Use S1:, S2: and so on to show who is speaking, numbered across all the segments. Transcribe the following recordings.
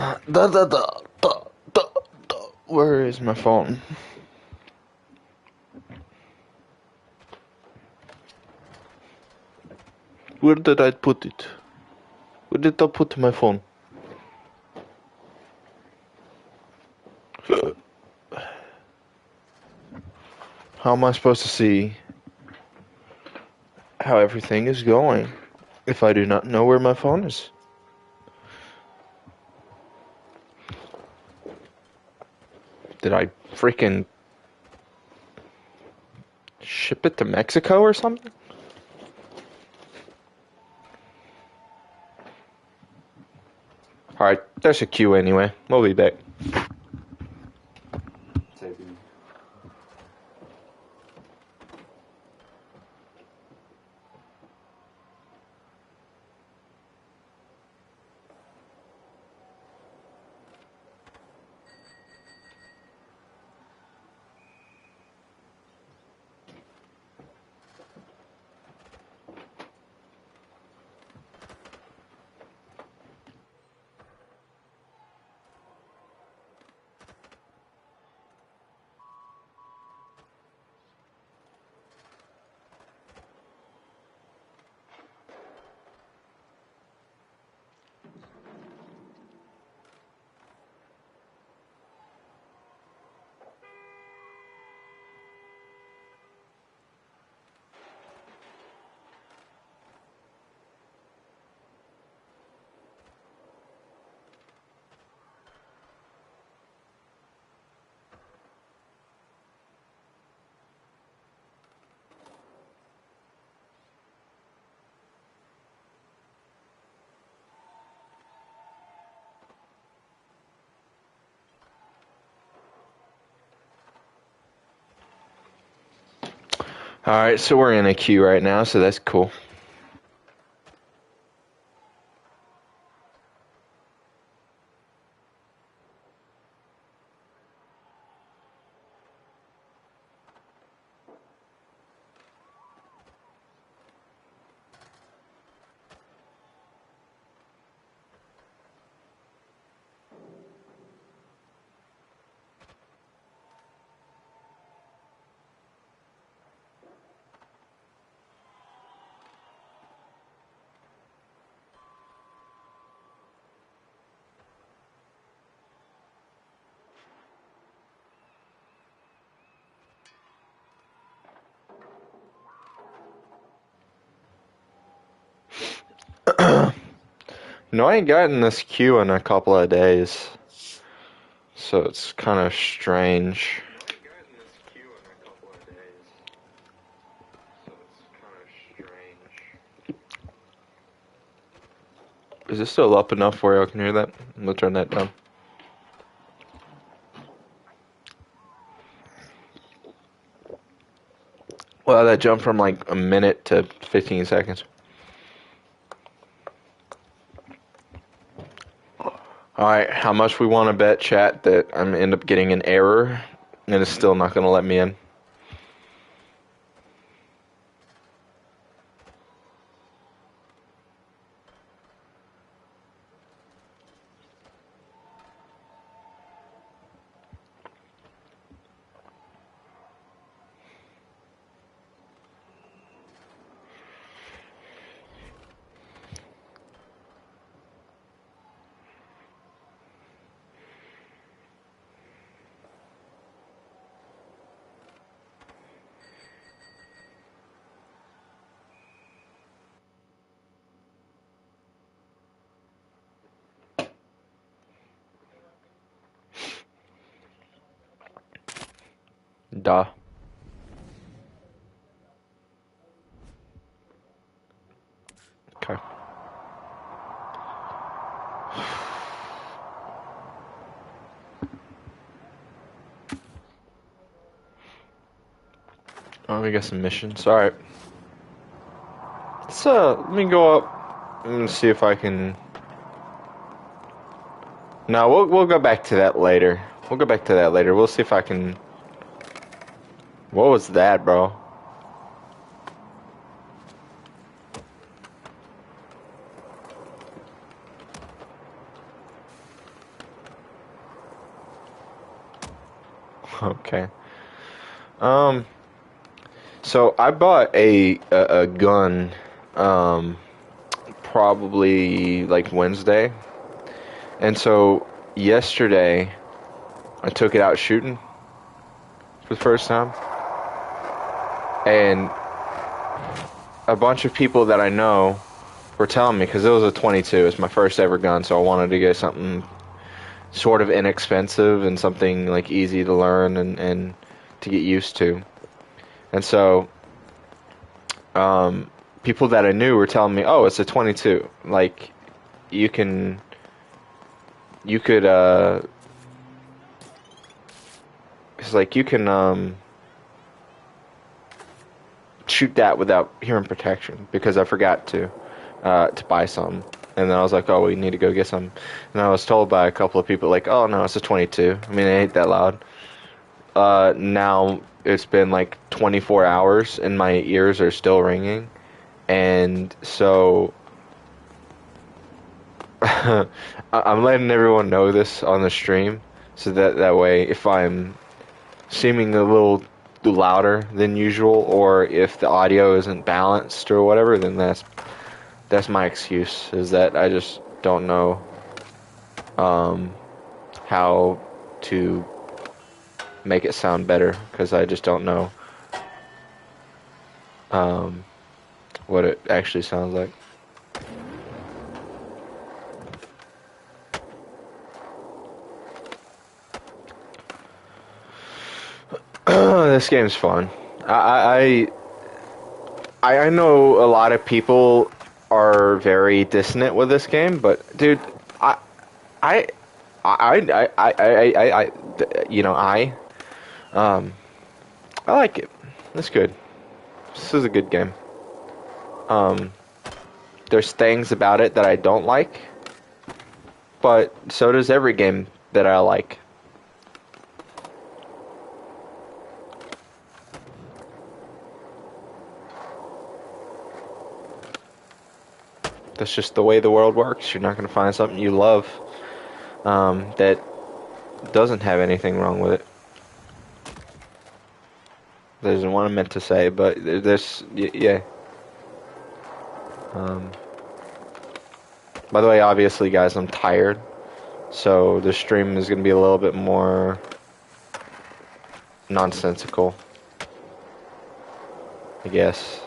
S1: Da, da, da, da, da, da. Where is my phone? Where did I put it? Where did I put my phone? How am I supposed to see how everything is going if I do not know where my phone is? Did I freaking ship it to Mexico or something? Alright, there's a queue anyway. We'll be back. Alright, so we're in a queue right now, so that's cool. No, I ain't gotten this queue in a couple of days. So it's kind of strange. Is this still up enough where I can hear that? I'm gonna turn that down. Well, that jumped from like a minute to 15 seconds. Alright, how much we want to bet, chat, that I'm end up getting an error and it's still not gonna let me in? Duh. Okay. Oh, we got some missions. Alright. Let me go up and see if I can. No, we'll go back to that later. We'll go back to that later. We'll see if I can. What was that, bro? Okay. Um, so I bought a gun, um, probably like Wednesday, and so yesterday I took it out shooting for the first time, and a bunch of people that I know were telling me because it was a 22. It's my first ever gun, so I wanted to get something sort of inexpensive and something like easy to learn and to get used to. And so, um, people that I knew were telling me, "Oh, it's a 22. Like, you can, you could, it's like you can shoot that without hearing protection." Because I forgot to buy some. And then I was like, "Oh, we need to go get some." And I was told by a couple of people, like, "Oh no, it's a 22. I mean, it ain't that loud." Now it's been like 24 hours and my ears are still ringing. And so I'm letting everyone know this on the stream so that way if I'm seeming a little louder than usual or if the audio isn't balanced or whatever, then that's my excuse, is that I just don't know um, how to make it sound better because I just don't know um, what it actually sounds like. This game's fun. I know a lot of people are very dissonant with this game, but dude, I I I you know, um I like it. It's good. This is a good game. Um, there's things about it that I don't like, but so does every game that I like. That's just the way the world works. You're not going to find something you love that doesn't have anything wrong with it. There's what I meant to say, but there's, yeah. Um, by the way, obviously, guys, I'm tired, so the stream is going to be a little bit more nonsensical, I guess.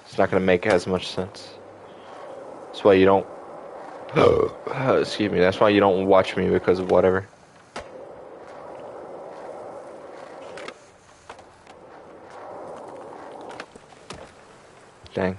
S1: It's not going to make as much sense. That's why you don't. Excuse me. That's why you don't watch me, because of whatever. Dang.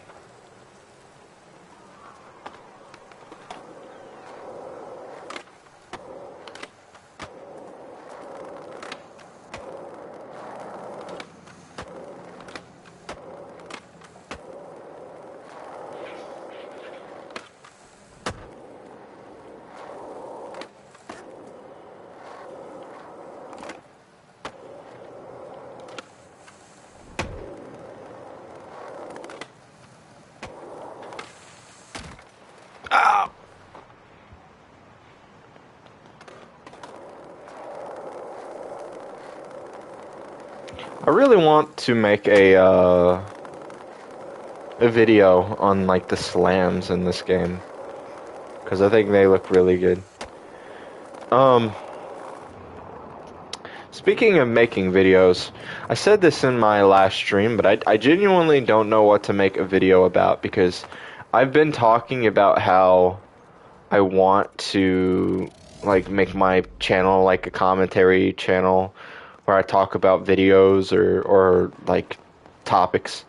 S1: Ah! I really want to make a video on like the slams in this game, because I think they look really good. Um, Speaking of making videos, I said this in my last stream, but I genuinely don't know what to make a video about, because I've been talking about how I want to like make my channel like a commentary channel where I talk about videos or like topics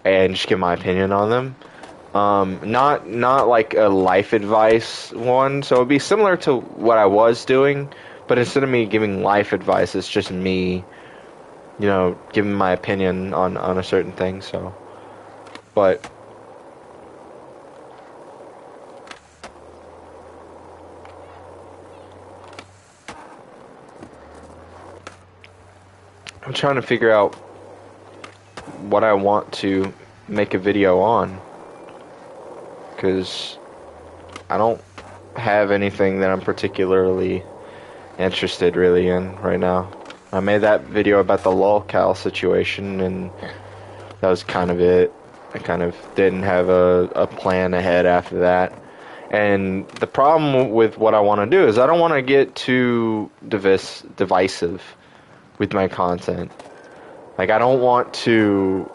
S1: and just give my opinion on them. Not like a life advice one, so it'd be similar to what I was doing, but instead of me giving life advice, it's just me, giving my opinion on a certain thing. So, but I'm trying to figure out what I want to make a video on, because I don't have anything that I'm particularly interested really in right now. I made that video about the lolcow situation, and that was kind of it. I kind of didn't have a plan ahead after that. And the problem with what I want to do is I don't want to get too divisive with my content. Like, I don't want to...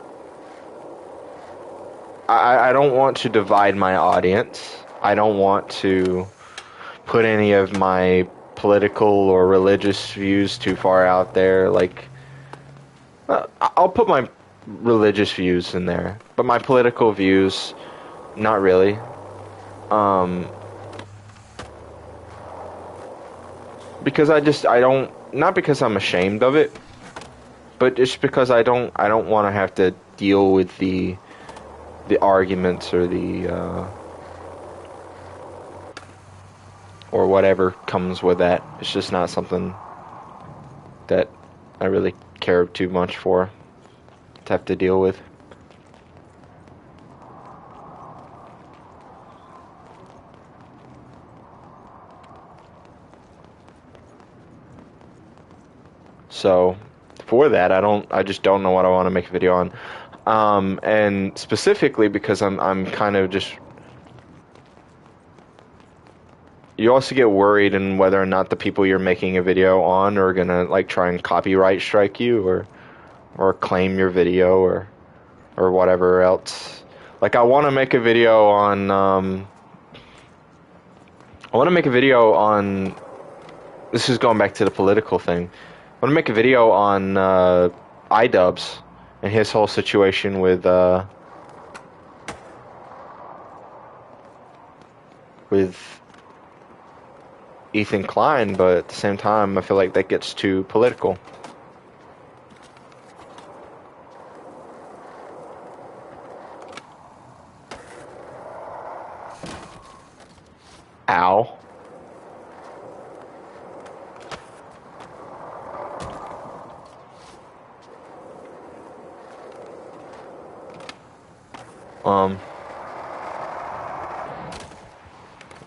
S1: I don't want to divide my audience. I don't want to put any of my political or religious views too far out there. Like, I'll put my religious views in there, but my political views, not really. Because I don't, not because I'm ashamed of it, but just because I don't want to have to deal with the arguments or or whatever comes with that. It's just not something that I really care too much for to have to deal with. So for that, I just don't know what I want to make a video on. And specifically because I'm kind of just... You also get worried in whether or not the people you're making a video on are gonna like try and copyright strike you or claim your video or whatever else. Like, I want to make a video on this is going back to the political thing. I want to make a video on iDubbbz and his whole situation with Ethan Klein, but at the same time, I feel like that gets too political. Ow.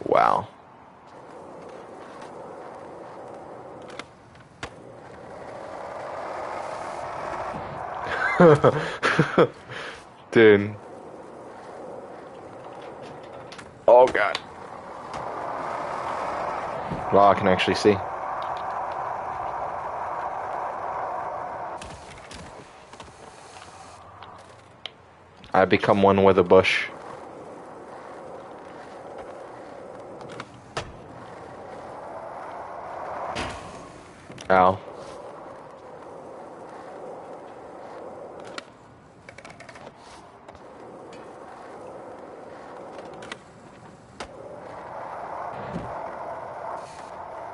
S1: Wow. Dude. Oh god. Wow, I can actually see. I become one with a bush. Ow.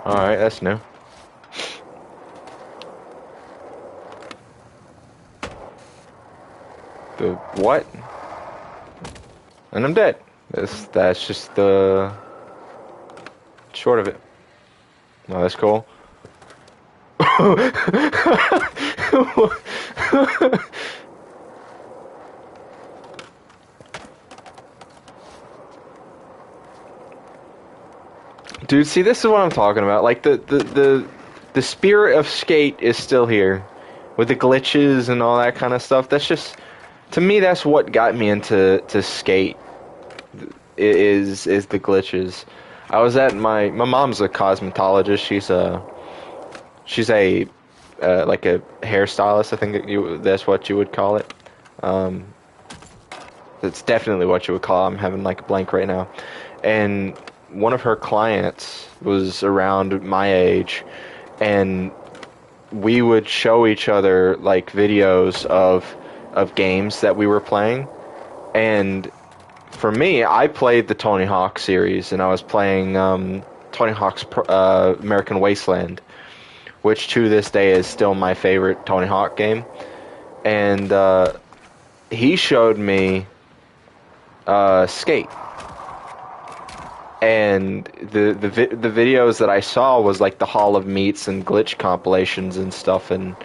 S1: Alright, that's new. The what? And I'm dead. That's just the short of it. No, that's cool. Dude, see, this is what I'm talking about. Like, the spirit of Skate is still here. With the glitches and all that kind of stuff. That's just... To me, that's what got me into Skate. Is the glitches. I was at my mom's a cosmetologist. She's a like a hairstylist. I think that's what you would call it. It's definitely what you would call it. I'm having like a blank right now. And one of her clients was around my age, and we would show each other like videos of games that we were playing. And for me, I played the Tony Hawk series, and I was playing Tony Hawk's American Wasteland, which to this day is still my favorite Tony Hawk game. And he showed me Skate. And the videos that I saw was like the Hall of Meats and glitch compilations and stuff, and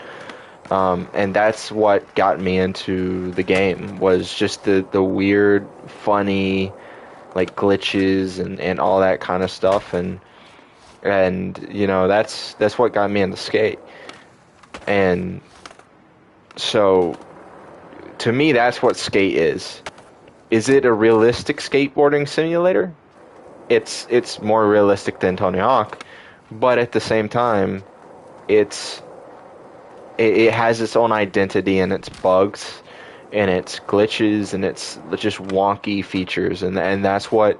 S1: that's what got me into the game, was just the weird, funny, like glitches and all that kind of stuff, and you know, that's what got me into Skate. And so, to me, that's what Skate is. Is it a realistic skateboarding simulator? It's more realistic than Tony Hawk, but at the same time, it's it has its own identity and its bugs and its glitches and its just wonky features, and that's what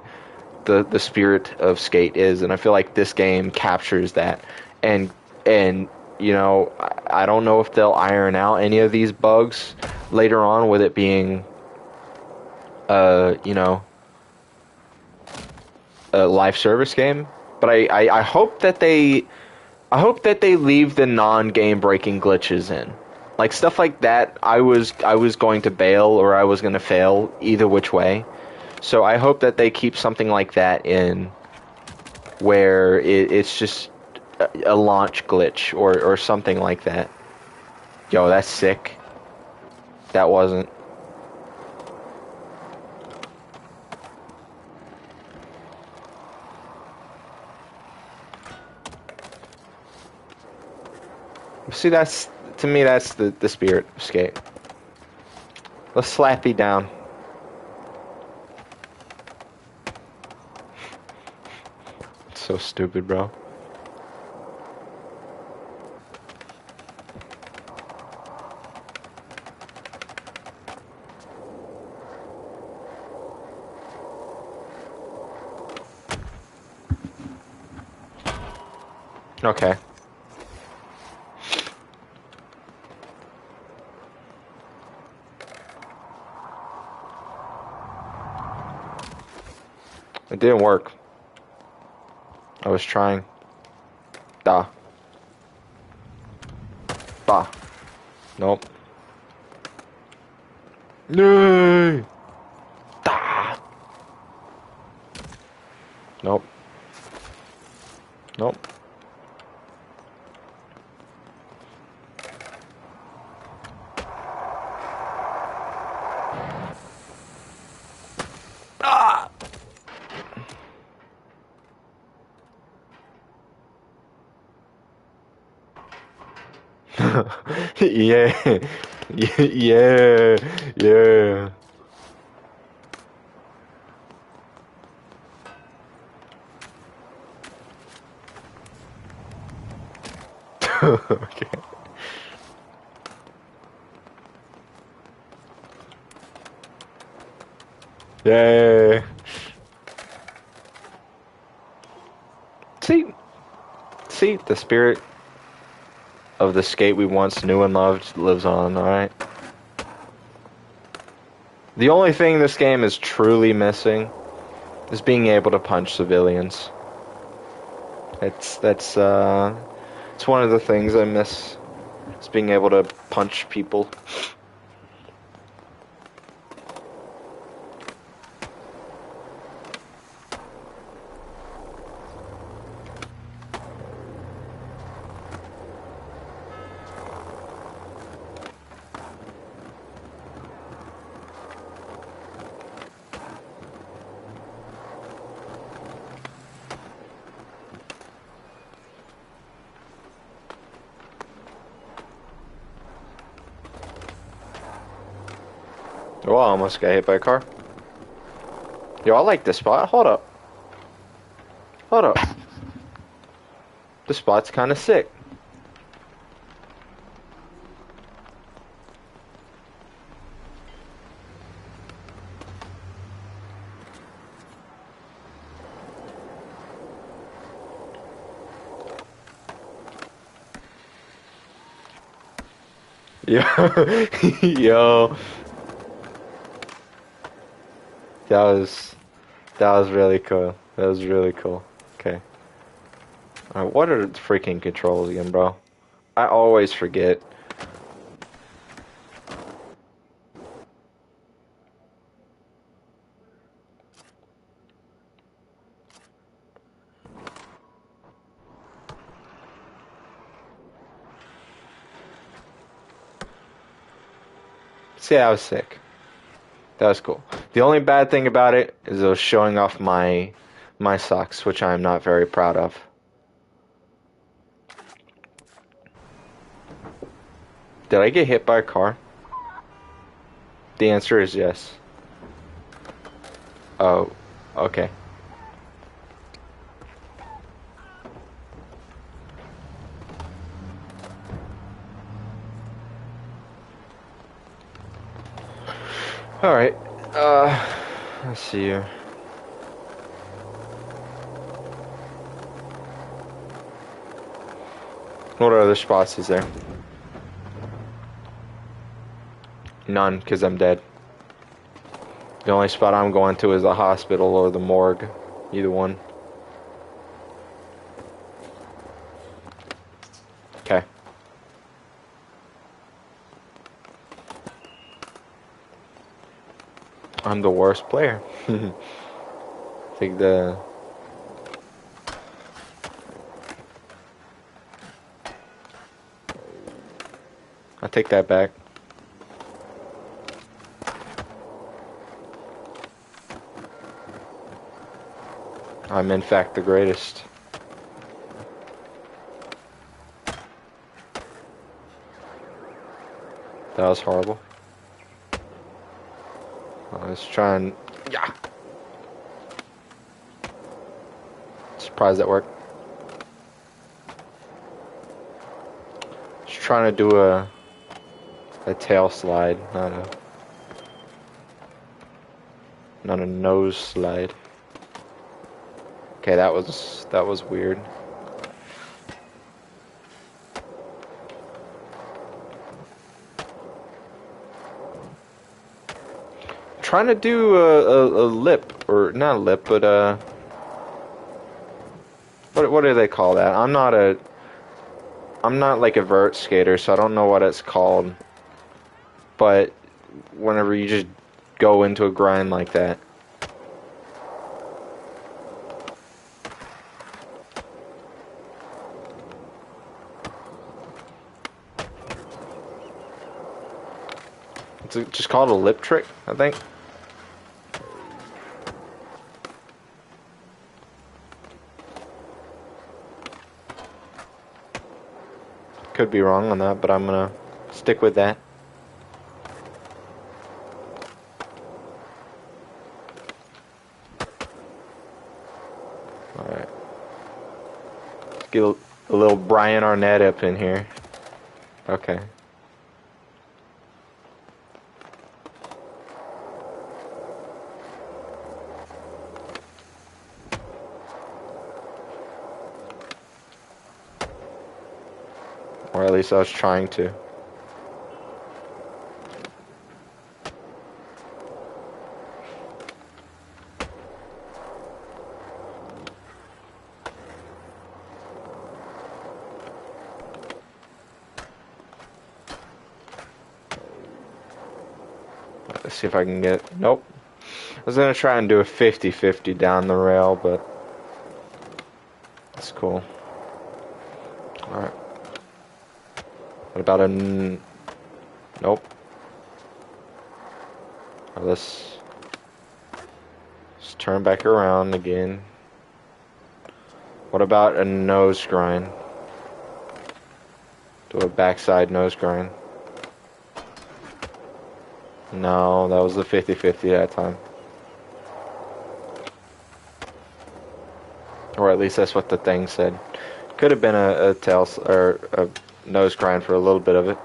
S1: the spirit of Skate is. And I feel like this game captures that. And and you know, I don't know if they'll iron out any of these bugs later on with it being you know, a live service game, but I hope that they leave the non-game breaking glitches in. Like stuff like that, I was going to bail or I was going to fail either which way. So I hope that they keep something like that in, where it's just a launch glitch or something like that. Yo, that's sick. That wasn't. See, that's, to me, that's the spirit of Skate. Let's slap you down. It's so stupid, bro. Okay. It didn't work. I was trying. Da. Bah. Nope. No. Da. Nope. Nope. Ah. Yeah. Yeah. Yeah. Okay. Yeah. See, the spirit of the Skate we once knew and loved lives on, alright? The only thing this game is truly missing is being able to punch civilians. It's one of the things I miss. Is being able to punch people. Oh, I almost got hit by a car. Yo, I like this spot. Hold up. Hold up. This spot's kind of sick. Yo. Yo. That was really cool. That was really cool. Okay. Alright, what are the freaking controls again, bro? I always forget. See, I was sick. That was cool. The only bad thing about it is it was showing off my socks, which I am not very proud of. Did I get hit by a car? The answer is yes. Oh, okay. Alright. Let's see here. What other spots is there? None, because I'm dead. The only spot I'm going to is the hospital or the morgue. Either one. Okay. I'm the worst player. I think I take that back. I'm in fact the greatest. That was horrible. Let's try and... Yeah! Surprised that worked. Just trying to do a tail slide, not a nose slide. Okay, that was weird. Trying to do a lip, or not a lip, but what do they call that? I'm not like a vert skater, so I don't know what it's called. But whenever you just go into a grind like that. It's just called a lip trick, I think. Could be wrong on that, but I'm gonna stick with that. Alright. Let's get a little Brian Arnett up in here. Okay. Or at least I was trying to. Let's see if I can get... Nope. I was gonna try and do a 50-50 down the rail, but... That's cool. Alright. What about a... Nope. Let's turn back around again. What about a nose grind? Do a backside nose grind. No, that was the 50-50 that time. Or at least that's what the thing said. Could have been a tail or a nose grind for a little bit of it.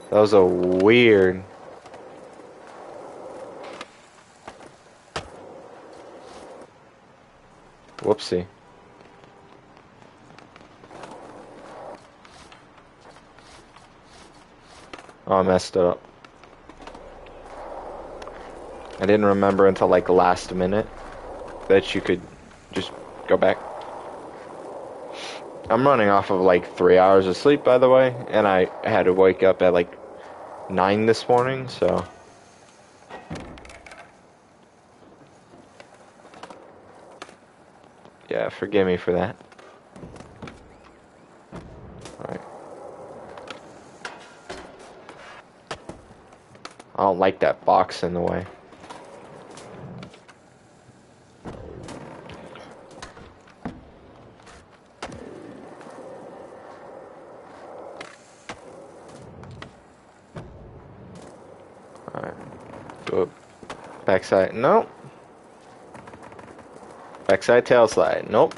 S1: That was a weird... Whoopsie. Oh, I messed it up. I didn't remember until like last minute that you could just go back. I'm running off of like 3 hours of sleep, by the way, and I had to wake up at like 9 this morning, so... Yeah, forgive me for that. Alright. I don't like that box in the way. Backside, nope. Backside tail slide, nope.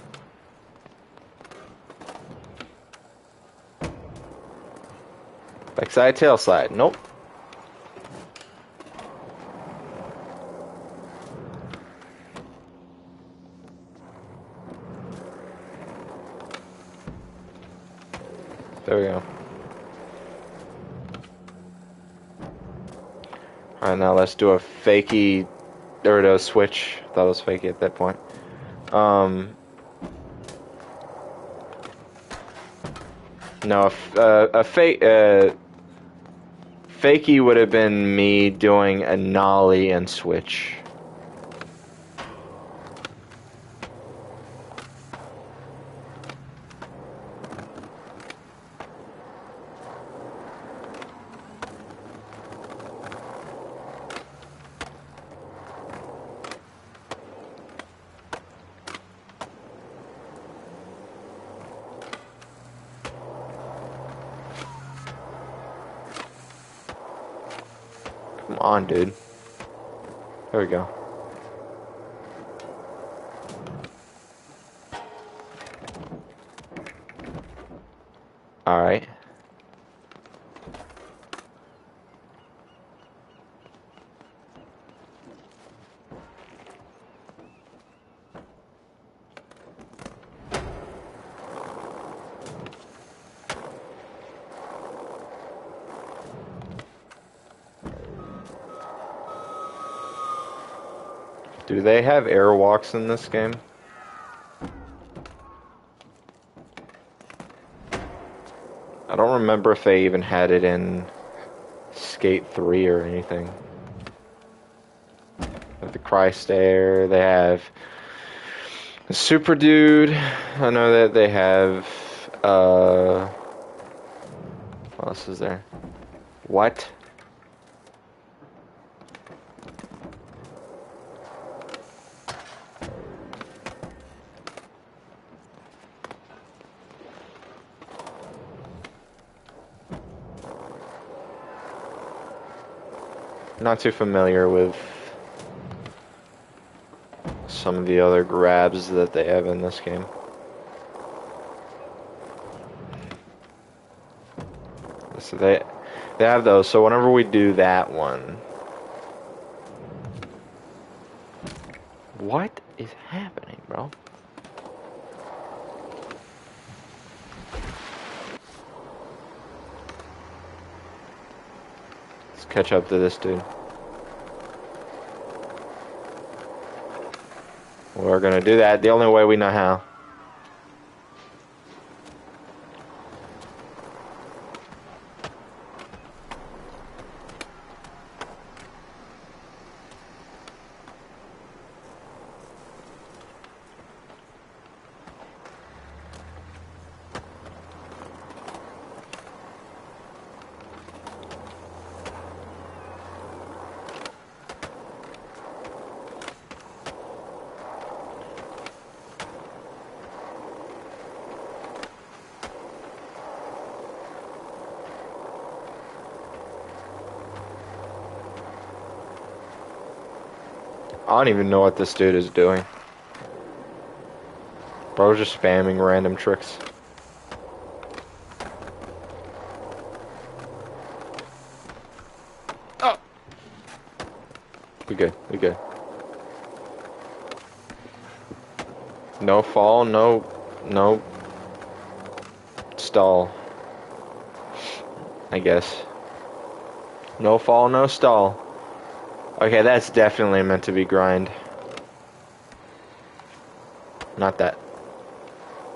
S1: Backside tail slide, nope. There we go. Alright, now let's do a fakey, or a switch. Thought it was fakey at that point. No, a fake, fakey would have been me doing a nollie and switch. Come on, dude. There we go. Alright. Do they have airwalks in this game? I don't remember if they even had it in Skate 3 or anything. They have the Christ Air, they have the Super Dude. I know that they have, what else is there? What? Not too familiar with some of the other grabs that they have in this game. So they have those, so whenever we do that one... What is happening, bro? Let's catch up to this dude. We're gonna do that the only way we know how. I don't even know what this dude is doing. Bro's just spamming random tricks. Oh! We good, we good. No fall, no stall. I guess. No fall, no stall. Okay, that's definitely meant to be grind. Not that.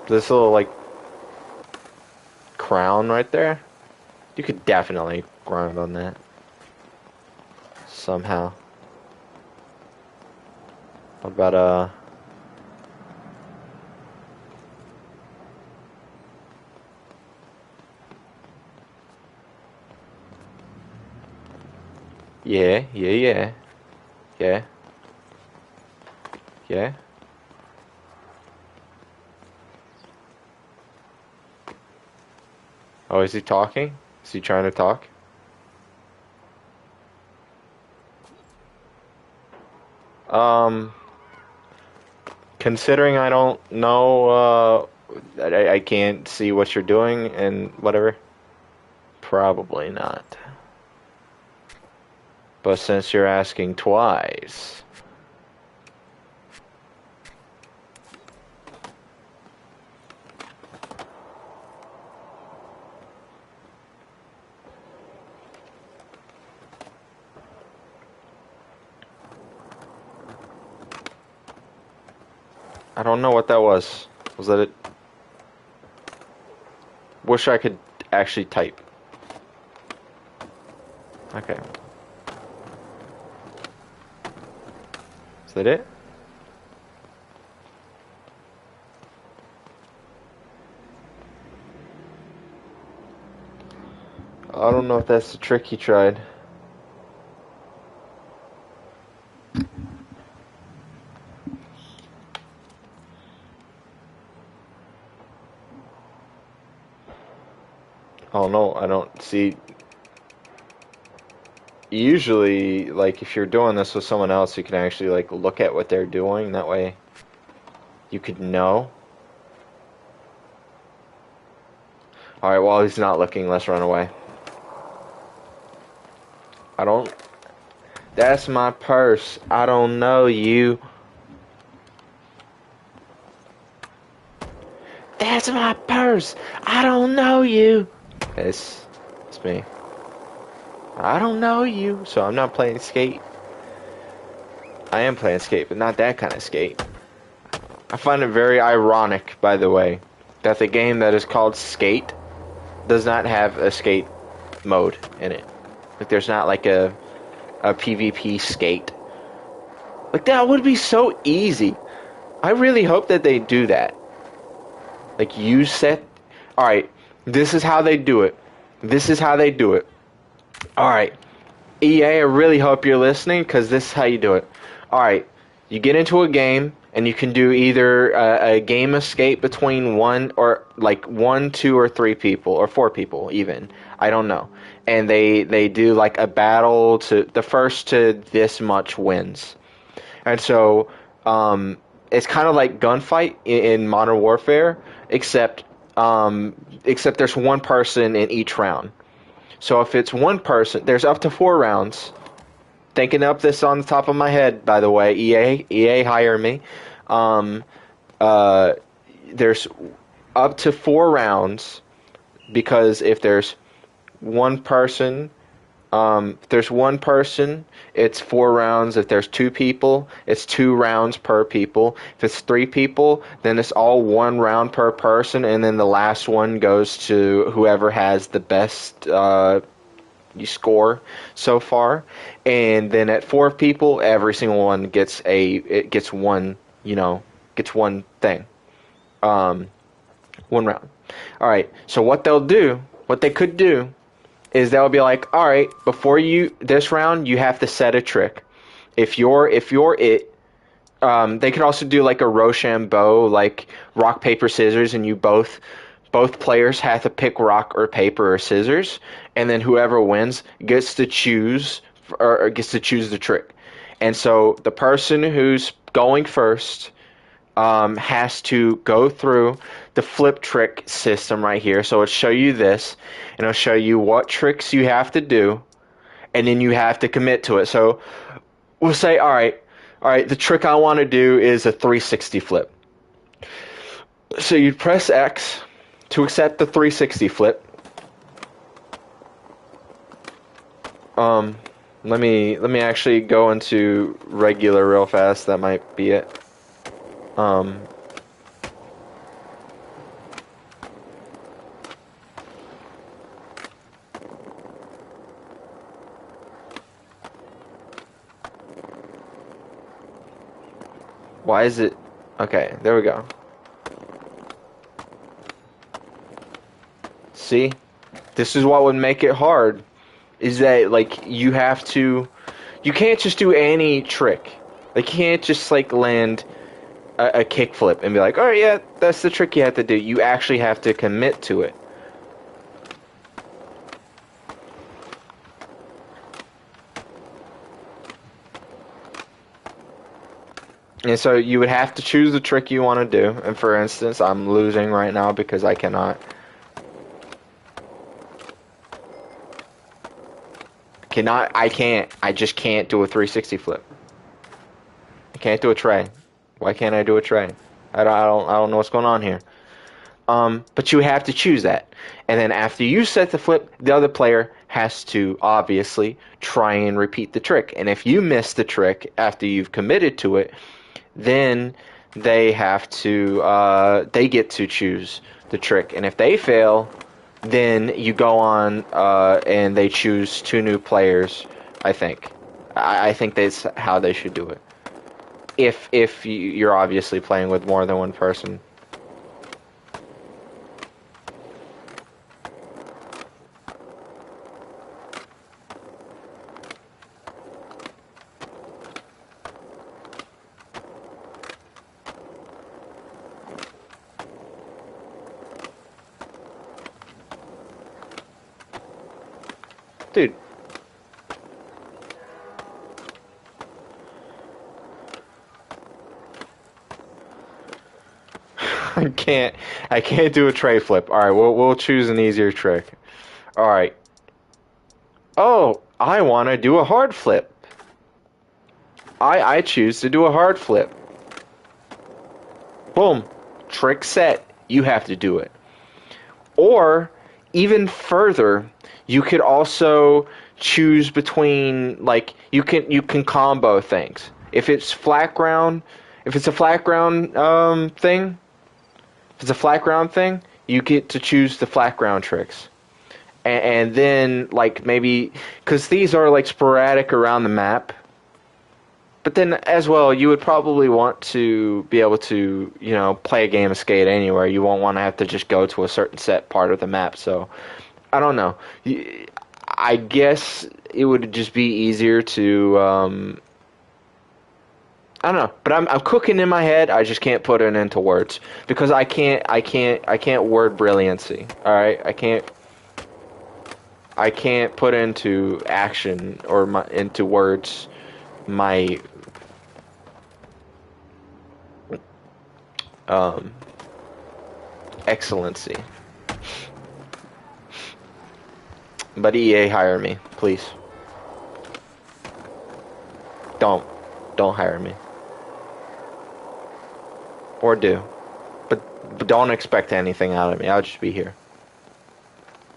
S1: This little, like, crown right there, you could definitely grind on that. Somehow. What about, Yeah. Oh, is he talking? Is he trying to talk? Considering I don't know, I can't see what you're doing and whatever, probably not. But since you're asking twice... I don't know what that was. Was that it? Wish I could actually type. Okay. Is that it? I don't know if that's the trick he tried. Oh no, I don't see. Usually, like, if you're doing this with someone else, you can actually, like, look at what they're doing. That way, you could know. Alright, while he's not looking, let's run away. I don't... That's my purse. I don't know you. That's my purse. I don't know you. It's me. I don't know you. So I'm not playing skate. I am playing skate, but not that kind of skate. I find it very ironic, by the way, that the game that is called Skate does not have a skate mode in it. Like, there's not like a PvP skate. Like, that would be so easy. I really hope that they do that. Like, you set... Alright, this is how they do it. This is how they do it. Alright, EA, I really hope you're listening, because this is how you do it. Alright, you get into a game, and you can do either a game escape between one, 2 or 3 people, or 4 people, even. I don't know. And they do, like, a battle to... The first to this much wins. And so, it's kind of like gunfight in Modern Warfare, except there's one person in each round. So if it's one person, there's up to 4 rounds. Thinking up this on the top of my head, by the way, EA hire me. There's up to 4 rounds, because if there's one person, it's 4 rounds. If there's 2 people, it's 2 rounds per people. If it's 3 people, then it's all 1 round per person, and then the last one goes to whoever has the best you score so far. And then at 4 people, every single one gets one thing. 1 round. Alright, so what they could do is they'll be like, all right, before this round, you have to set a trick. If you're it, they could also do like a Rochambeau, like rock, paper, scissors, and both players have to pick rock or paper or scissors, and then whoever wins gets to choose the trick. And so the person who's going first has to go through the flip trick system right here. So it'll show you this, and it'll show you what tricks you have to do, and then you have to commit to it. So we'll say, all right, the trick I want to do is a 360 flip. So you press X to accept the 360 flip. Let me actually go into regular real fast. That might be it. Why is it... Okay, there we go. See? This is what would make it hard. Is that, like, you have to... You can't just do any trick. Like, you can't just, like, land a kickflip and be like, oh yeah, that's the trick you have to do. You actually have to commit to it. And so you would have to choose the trick you want to do. And for instance, I'm losing right now because I cannot. I just can't do a 360 flip. I can't do a tray. Why can't I do a tray? I don't know what's going on here. But you have to choose that. And then after you set the flip, the other player has to obviously try and repeat the trick. And if you miss the trick after you've committed to it, then they have to they get to choose the trick. And if they fail, then you go on and they choose two new players, I think. I think that's how they should do it. If you're obviously playing with more than one person. Dude. I can't do a tray flip. All right, we'll choose an easier trick. All right. Oh, I want to do a hard flip. I choose to do a hard flip. Boom. Trick set. You have to do it. Or even further, you could also choose between, like, you can combo things. If it's a flat ground thing, if it's a flat ground thing, you get to choose the flat ground tricks. And then, like, maybe, because these are, like, sporadic around the map. But then, as well, you would probably want to be able to, play a game of Skate anywhere. You won't want to have to just go to a certain set part of the map. So, I don't know. I guess it would just be easier to, I don't know. But I'm cooking in my head. I just can't put it into words because I can't word brilliancy. All right, I can't put into action or into words my excellency. But EA, hire me, please. Don't hire me. Or do. But don't expect anything out of me. I'll just be here.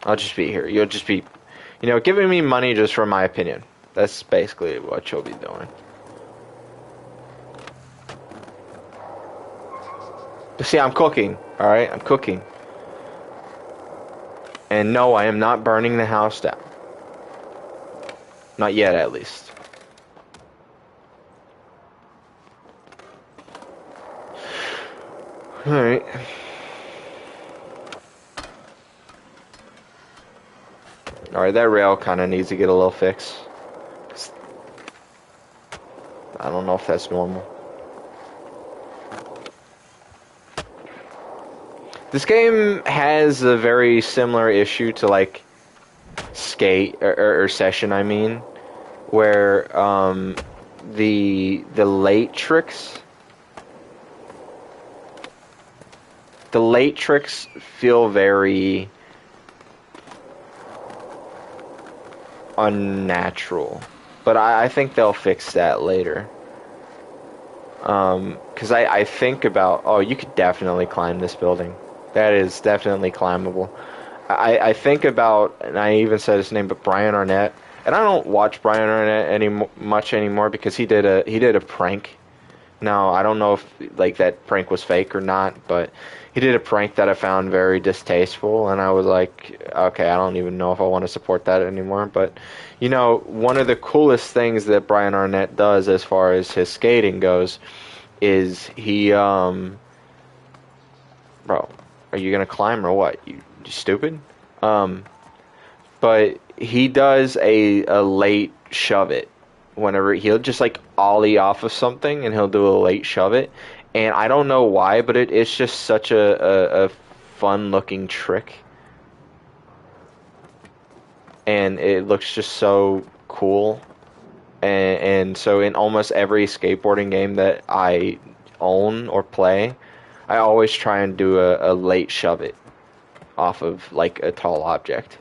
S1: You'll just be, giving me money just for my opinion. That's basically what you'll be doing. But see, I'm cooking, alright? I'm cooking. And no, I am not burning the house down. Not yet, at least. Alright. Alright, that rail kind of needs to get a little fix. I don't know if that's normal. This game has a very similar issue to, like, Skate, or Session, I mean, where, the late tricks... The late tricks feel very unnatural. But I think they'll fix that later. Because I think about... Oh, you could definitely climb this building. That is definitely climbable. I think about... And I even said his name, but Brian Arnett. And I don't watch Brian Arnett much anymore because he did a prank. Now, I don't know if, like, that prank was fake or not, but he did a prank that I found very distasteful, and I was like, okay, I don't even know if I want to support that anymore. But, one of the coolest things that Brian Arnett does as far as his skating goes is he, bro, are you going to climb or what? You stupid? But he does a late shove it. Whenever he'll just, like, ollie off of something and he'll do a late shove it, and I don't know why, but it's just such a fun looking trick, and it looks just so cool, and so in almost every skateboarding game that I own or play, I always try and do a late shove it off of like a tall object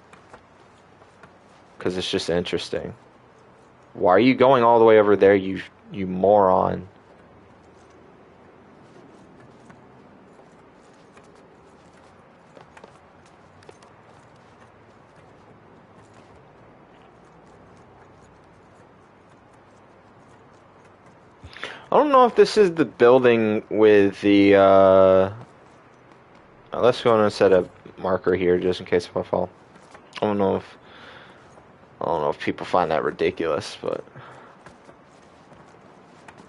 S1: because it's just interesting. Why are you going all the way over there, you moron? I don't know if this is the building with the, let's go and set a marker here just in case if I fall. I don't know if people find that ridiculous, but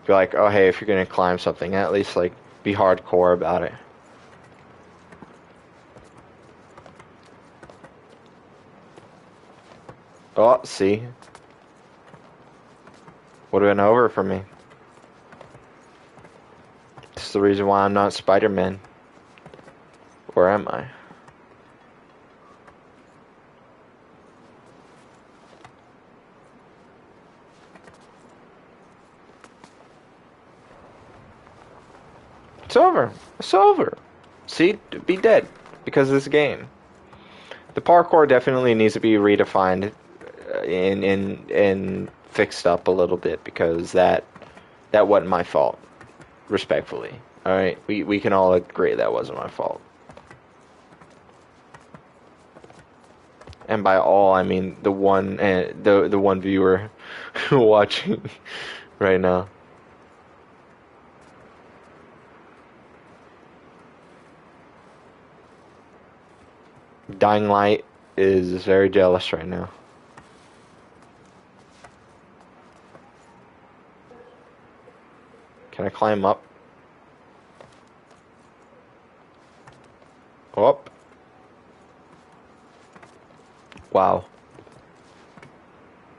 S1: be like, oh hey, if you're gonna climb something, at least like be hardcore about it. Oh, see? Would have been over for me. This is the reason why I'm not Spider-Man. Where am I? It's over. It's over. See? Be dead. Because of this game. The parkour definitely needs to be redefined and fixed up a little bit because that wasn't my fault. Respectfully. Alright? We can all agree that wasn't my fault. And by all, I mean the one the one viewer watching right now. Dying Light is very jealous right now. Can I climb up? Up. Wow.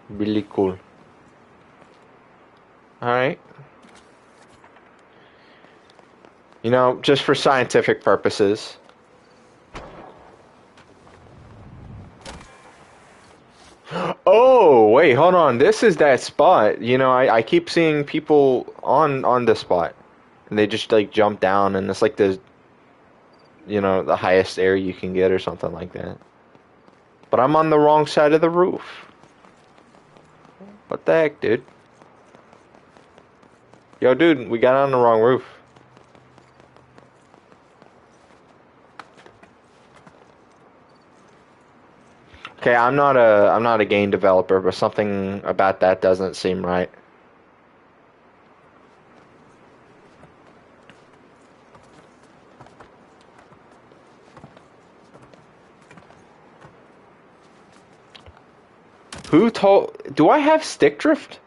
S1: Really cool. Alright. You know, just for scientific purposes. Oh, wait, hold on. This is that spot. You know, I keep seeing people on this spot. And they just like jump down and it's like the, you know, the highest air you can get or something like that. But I'm on the wrong side of the roof. What the heck, dude? Yo, dude, we got on the wrong roof. Okay, I'm not a game developer, but something about that doesn't seem right. Who told? Do I have stick drift?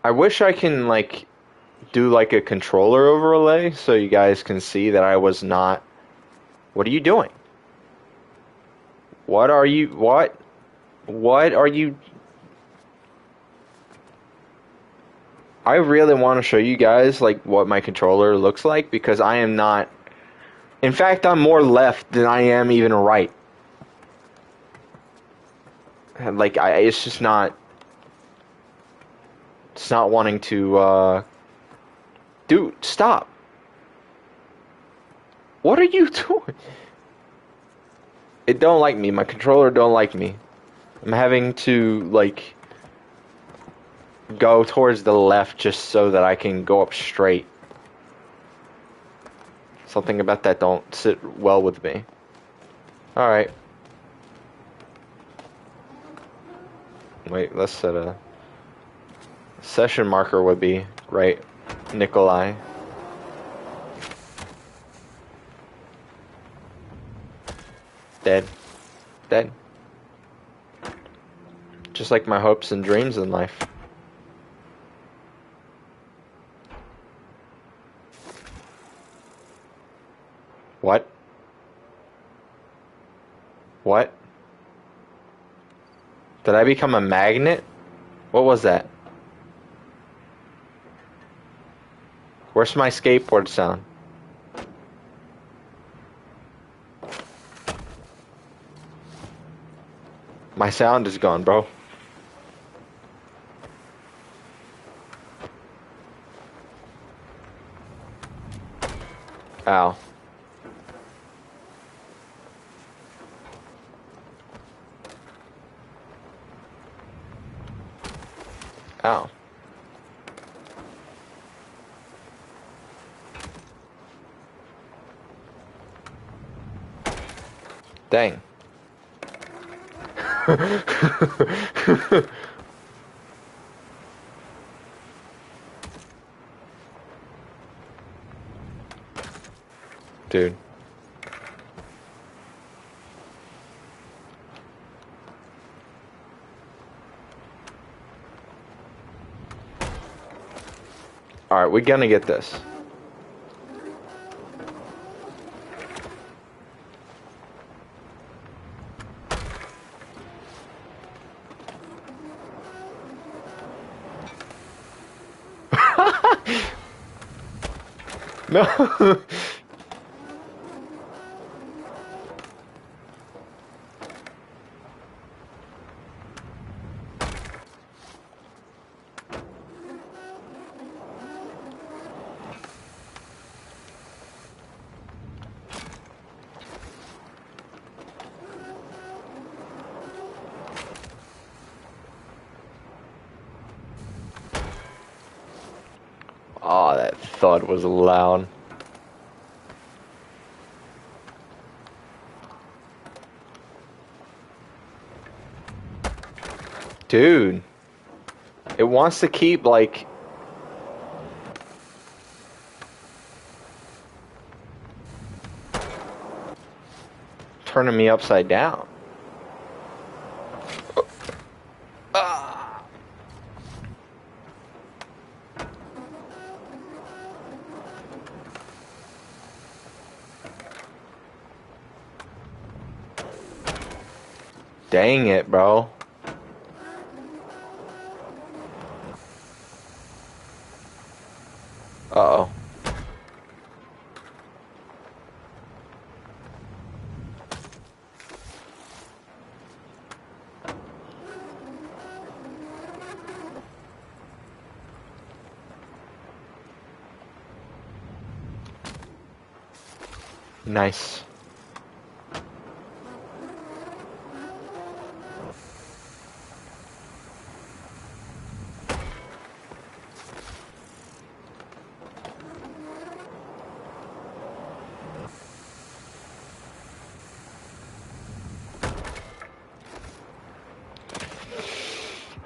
S1: I wish I can like do like a controller overlay so you guys can see that I was not. What are you doing? What are you? What? What are you? I really want to show you guys like what my controller looks like because I am not. In fact, I'm more left than I am even right. Like it's just not. It's not wanting to. Dude, stop. What are you doing? It don't like me. My controller don't like me. I'm having to like go towards the left just so that I can go up straight. Something about that don't sit well with me. Alright. Wait, let's set a session marker would be right. Nikolai. Dead. Dead. Just like my hopes and dreams in life. What? What? Did I become a magnet? What was that? Where's my skateboard sound? My sound is gone, bro. Ow. Ow. Dang. Dude. Alright, we're gonna get this. No. Oh, that thud was loud. Dude. It wants to keep, like... turning me upside down. Dang it, bro. Uh-oh. Nice.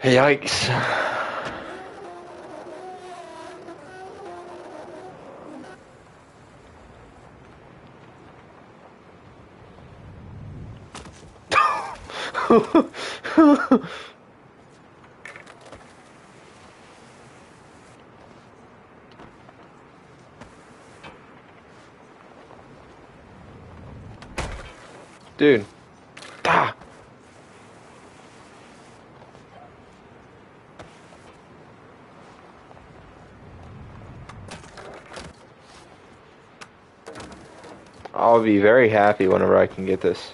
S1: Yikes. Dude. Ah. I'll be very happy whenever I can get this.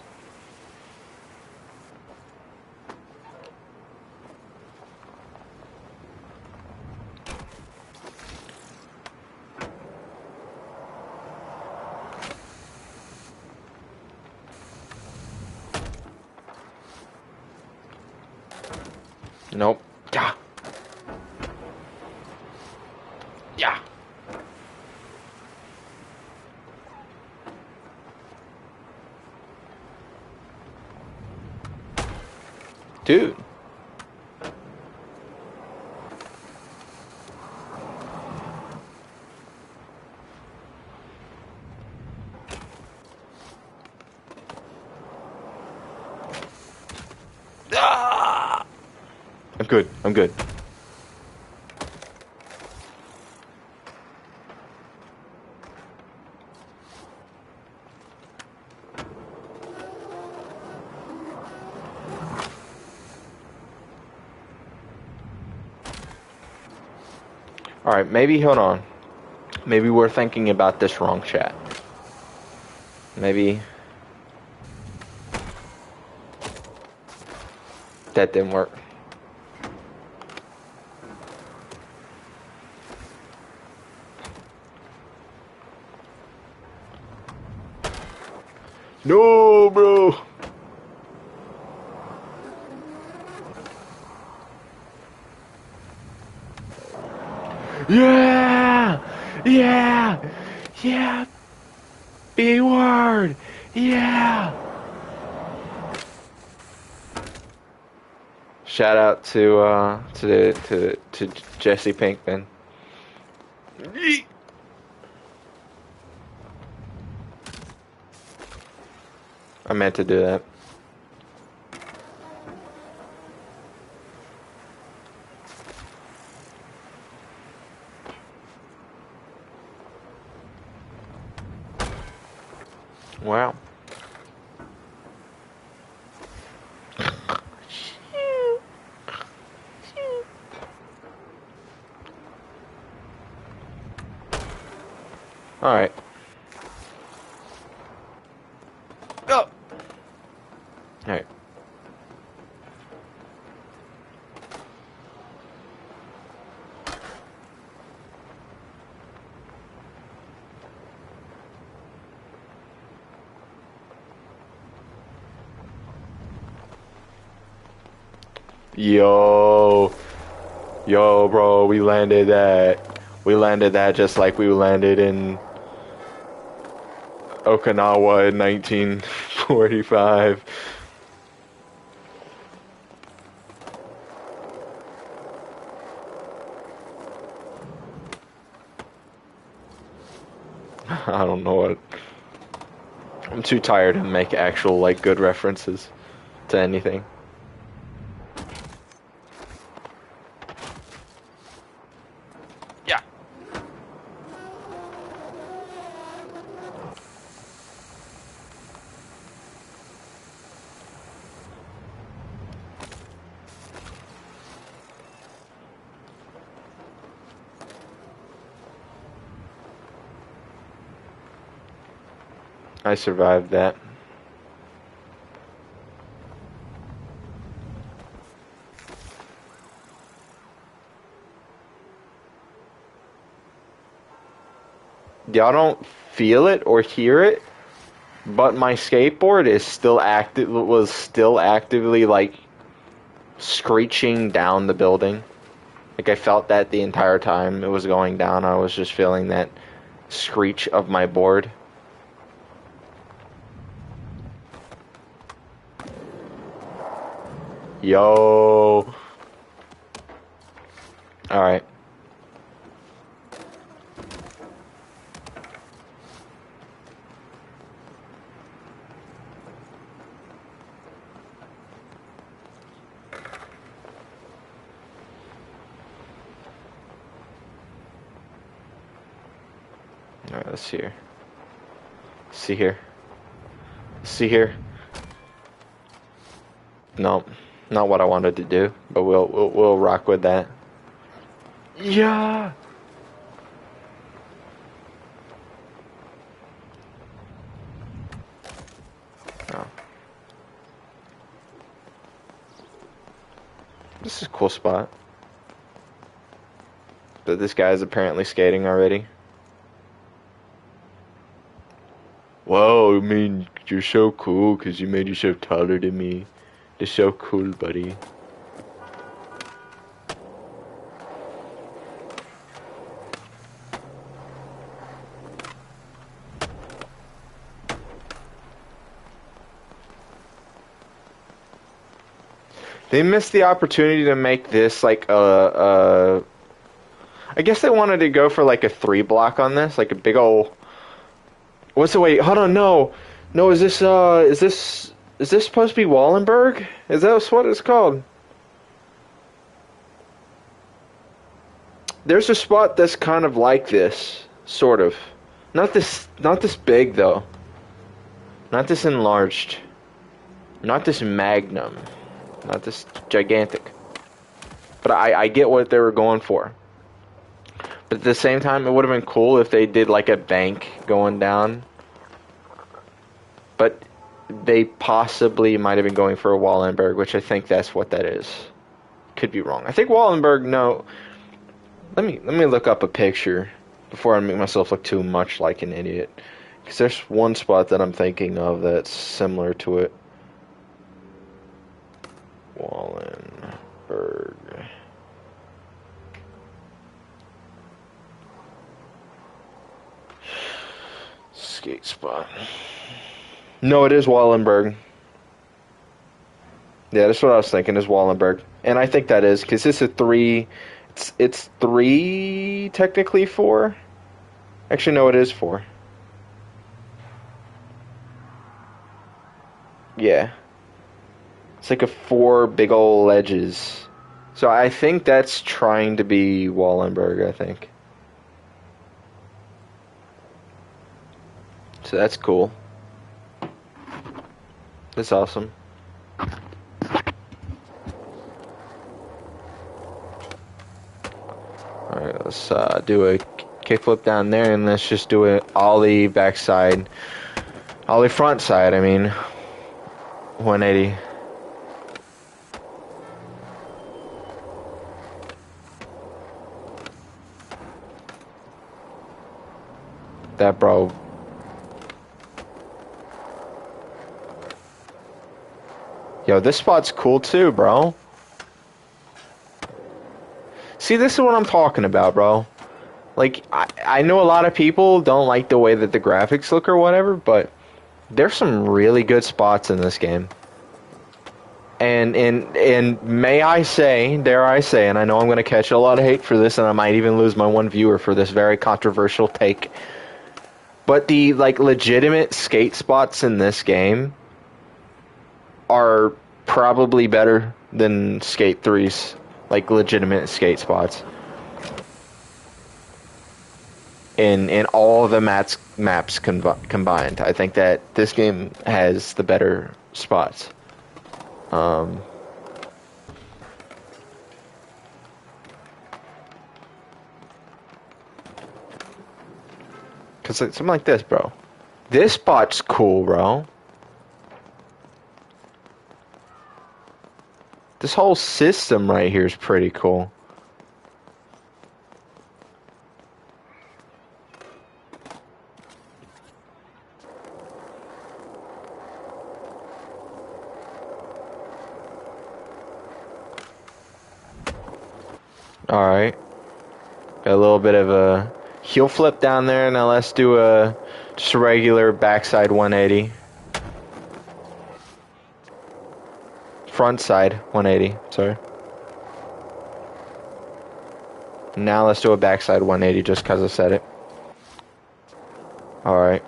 S1: Nope. Yeah. Yeah. Dude. Ah! I'm good. I'm good. Alright, maybe, hold on. Maybe we're thinking about this wrong, chat. Maybe... That didn't work. No, bro. Yeah! Yeah! Yeah! B word! Yeah! Shout out to Jesse Pinkman. I meant to do that. Wow. All right. Oh. All right. Yo, bro, we landed that. We landed that just like we landed in Okinawa in 1945. I don't know what. I'm too tired to make actual, like, good references to anything. Yeah. I survived that. Y'all don't feel it or hear it, but my skateboard is still active. Was still actively like screeching down the building. Like I felt that the entire time it was going down. I was just feeling that screech of my board. Yo. All right. Alright, let's see here. See here. See here. No, not what I wanted to do, but we'll rock with that. Yeah. Oh. This is a cool spot. But this guy is apparently skating already. Whoa, I mean, you're so cool because you made yourself taller than me. You're so cool, buddy. They missed the opportunity to make this like I guess they wanted to go for like a 3 block on this, like a big ol'. What's the wait? Hold on, no, is this supposed to be Wallenberg? Is that what it's called? There's a spot that's kind of like this, sort of. Not this big though. Not this enlarged. Not this magnum. Not this gigantic. But I get what they were going for. But at the same time, it would have been cool if they did like a bank going down. But they possibly might have been going for a Wallenberg, which I think that's what that is. Could be wrong. I think Wallenberg. No. Let me look up a picture before I make myself look too much like an idiot. Because there's one spot that I'm thinking of that's similar to it. Wallenberg. Skate spot. No, it is Wallenberg. Yeah, that's what I was thinking, is Wallenberg. And I think that is, because it's a 3... It's 3, technically 4? Actually, no, it is 4. Yeah. It's like a 4 big ol' ledges. So I think that's trying to be Wallenberg, I think. So that's cool. That's awesome. Alright, let's do a kickflip down there, and let's just do an ollie backside. Ollie front side, I mean. 180. That bro. Yo, this spot's cool too, bro. See, this is what I'm talking about, bro. Like, I know a lot of people don't like the way that the graphics look or whatever, but there's some really good spots in this game. And may I say, dare I say, and I know I'm going to catch a lot of hate for this, and I might even lose my one viewer for this very controversial take, but the, like, legitimate skate spots in this game are probably better than Skate 3's, like, legitimate skate spots. In all of the maps combined, I think that this game has the better spots. Cause like, something like this, bro. This spot's cool, bro. This whole system right here is pretty cool. Alright. Got a little bit of a heel flip down there. Now let's do just a regular backside 180. Front side 180, sorry. Now let's do a backside 180 just because I said it. Alright.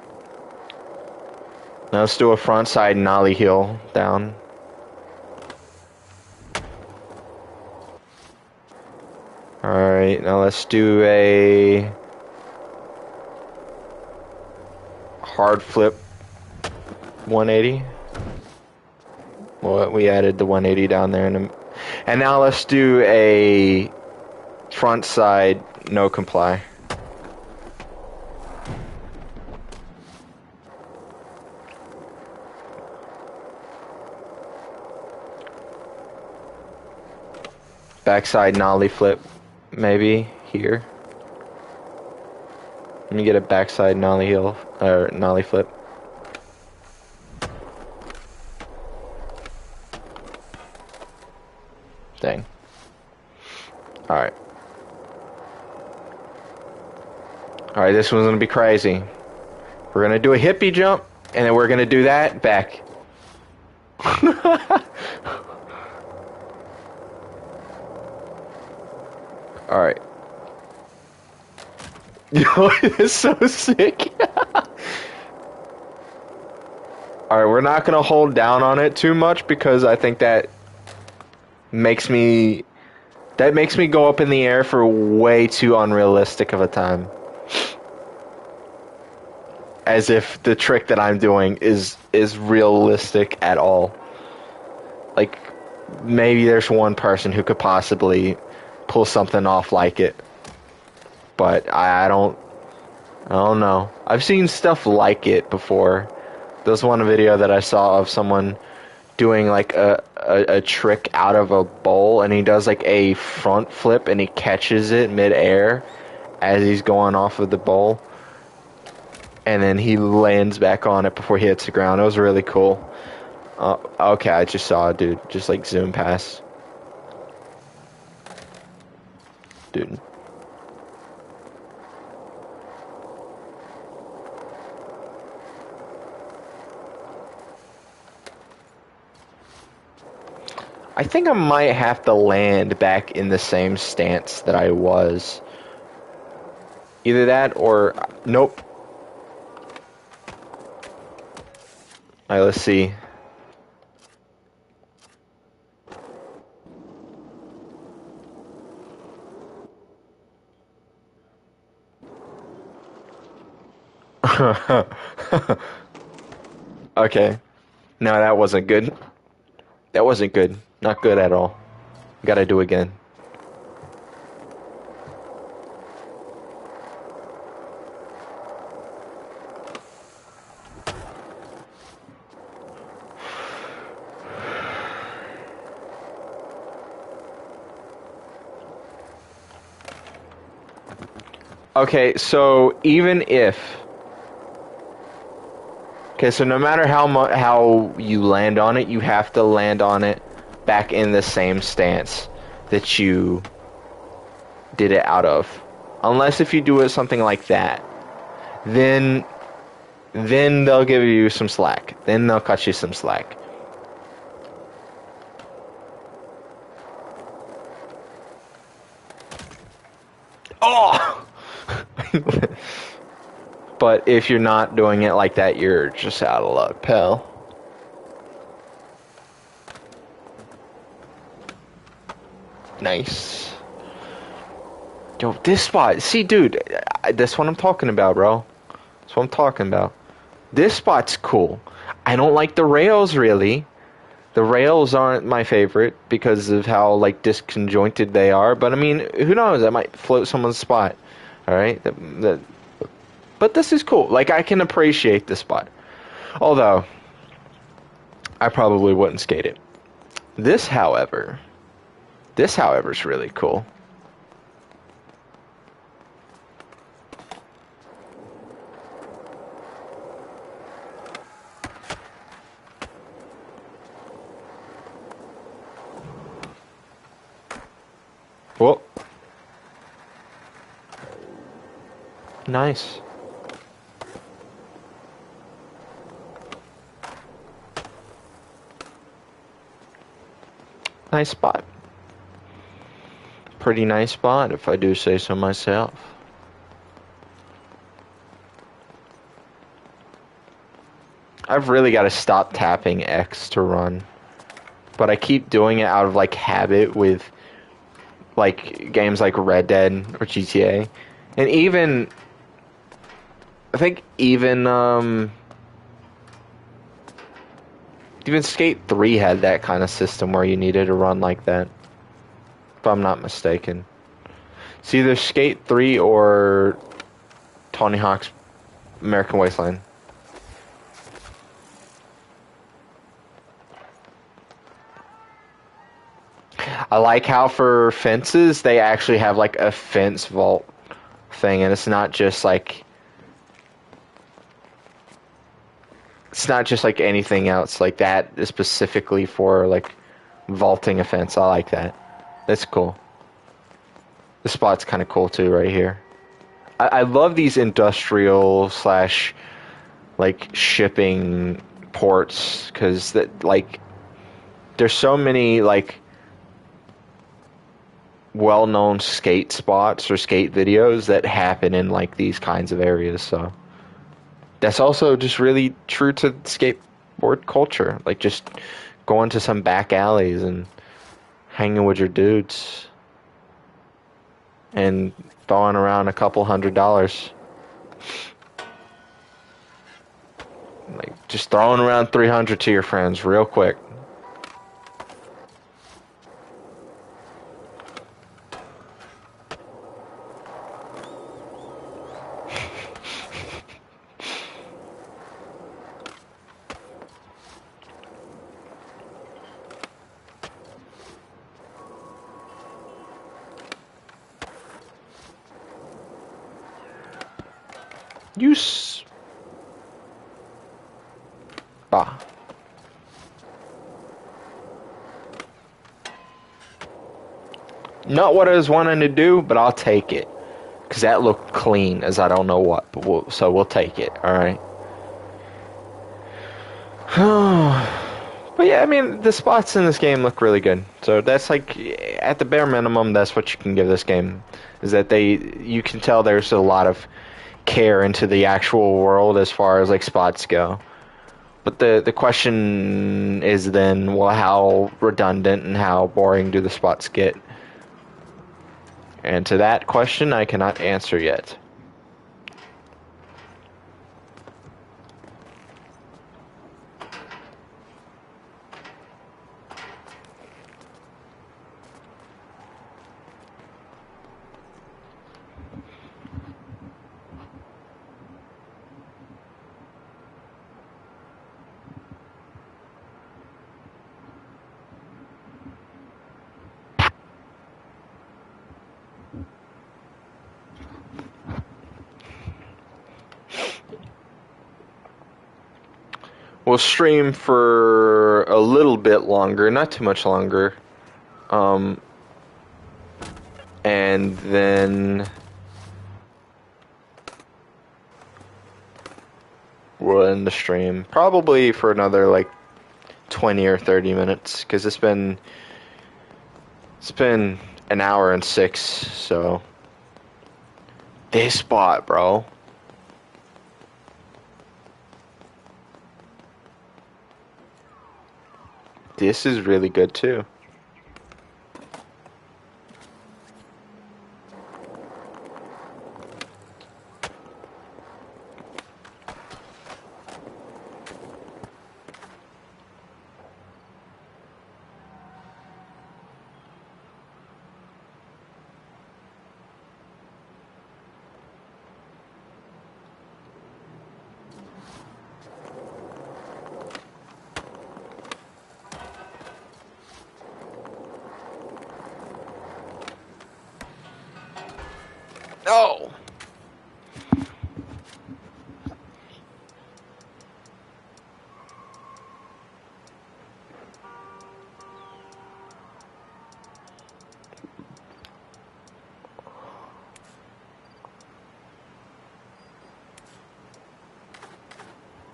S1: Now let's do a front side nollie heel down. Alright, now let's do a hard flip 180. Well, we added the 180 down there, and now let's do a front side no comply. Backside nollie flip, maybe here. Let me get a backside nollie heel or nollie flip. Dang. Alright. Alright, this one's gonna be crazy. We're gonna do a hippie jump, and then we're gonna do that back. Alright. Yo, it's so sick. Alright, we're not gonna hold down on it too much because I think that makes me go up in the air for way too unrealistic of a time. As if the trick that I'm doing is realistic at all. Like, maybe there's one person who could possibly pull something off like it. But I don't know. I've seen stuff like it before, There's one video that I saw of someone doing like a trick out of a bowl, and he does like a front flip and he catches it mid-air as he's going off of the bowl, and then he lands back on it before he hits the ground. It was really cool. Okay, I just saw a dude just like zoom past. Dude. I think I might have to land back in the same stance that I was. Either that or... Nope. Alright, let's see. Okay. No, that wasn't good. That wasn't good. Not good at all. Gotta do again. Okay, so even if... Okay, so no matter how you land on it, you have to land on it back in the same stance that you did it out of. Unless if you do it something like that, then they'll give you some slack. Then they'll cut you some slack. Oh! But if you're not doing it like that, you're just out of luck, pal. Nice. Yo, this spot. See, dude, that's what I'm talking about, bro. That's what I'm talking about. This spot's cool. I don't like the rails, really. The rails aren't my favorite because of how, like, disconjointed they are. But, I mean, who knows? I might float someone's spot. Alright? But this is cool. Like, I can appreciate this spot. Although, I probably wouldn't skate it. This, however, is really cool. Whoa. Nice. Nice spot. Pretty nice spot, if I do say so myself. I've really got to stop tapping X to run. But I keep doing it out of, like, habit with, like, games like Red Dead or GTA. And even... I think even Skate 3 had that kind of system where you needed to run like that. If I'm not mistaken. It's either Skate 3 or Tony Hawk's American Wasteland. I like how for fences, they actually have like a fence vault thing, and it's not just like anything else. Like that is specifically for like vaulting a fence. I like that. That's cool. This spot's kind of cool too, right here. I love these industrial slash like shipping ports because that like there's so many like well-known skate spots or skate videos that happen in like these kinds of areas. So that's also just really true to skateboard culture. Like just going to some back alleys and hanging with your dudes and throwing around a couple $100. Like just throwing around 300 to your friends real quick. Use. Bah. Not what I was wanting to do, but I'll take it. Because that looked clean as I don't know what. But so we'll take it, alright? But yeah, I mean, the spots in this game look really good. So that's like, at the bare minimum, that's what you can give this game. Is that you can tell there's a lot of care into the actual world as far as like spots go. But the question is then, well, how redundant and how boring do the spots get? And to that question, I cannot answer yet. We'll stream for a little bit longer, not too much longer. And then we'll end the stream. Probably for another like 20 or 30 minutes, because it's been an hour and 6, so. This spot, bro. This is really good too. No.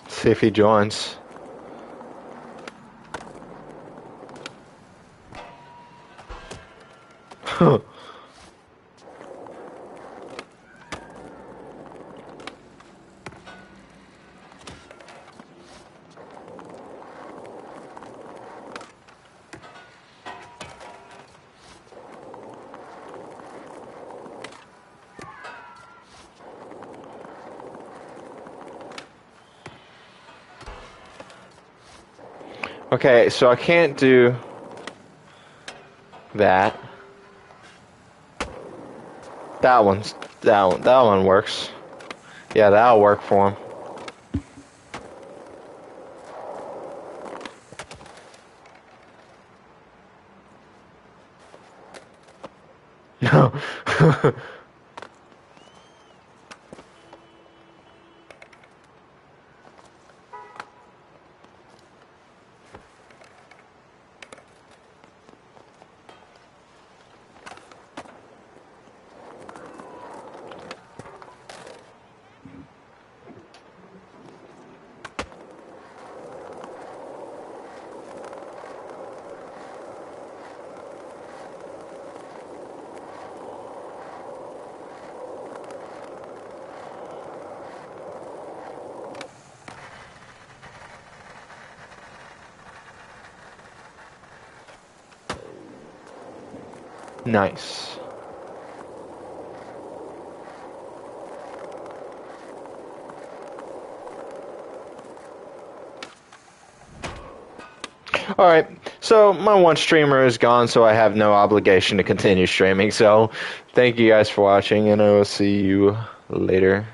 S1: See if he joins. Huh. Okay, so I can't do that. That one works. Yeah, that'll work for him. No. Nice. Alright, so my one streamer is gone, so I have no obligation to continue streaming. So, thank you guys for watching, and I will see you later.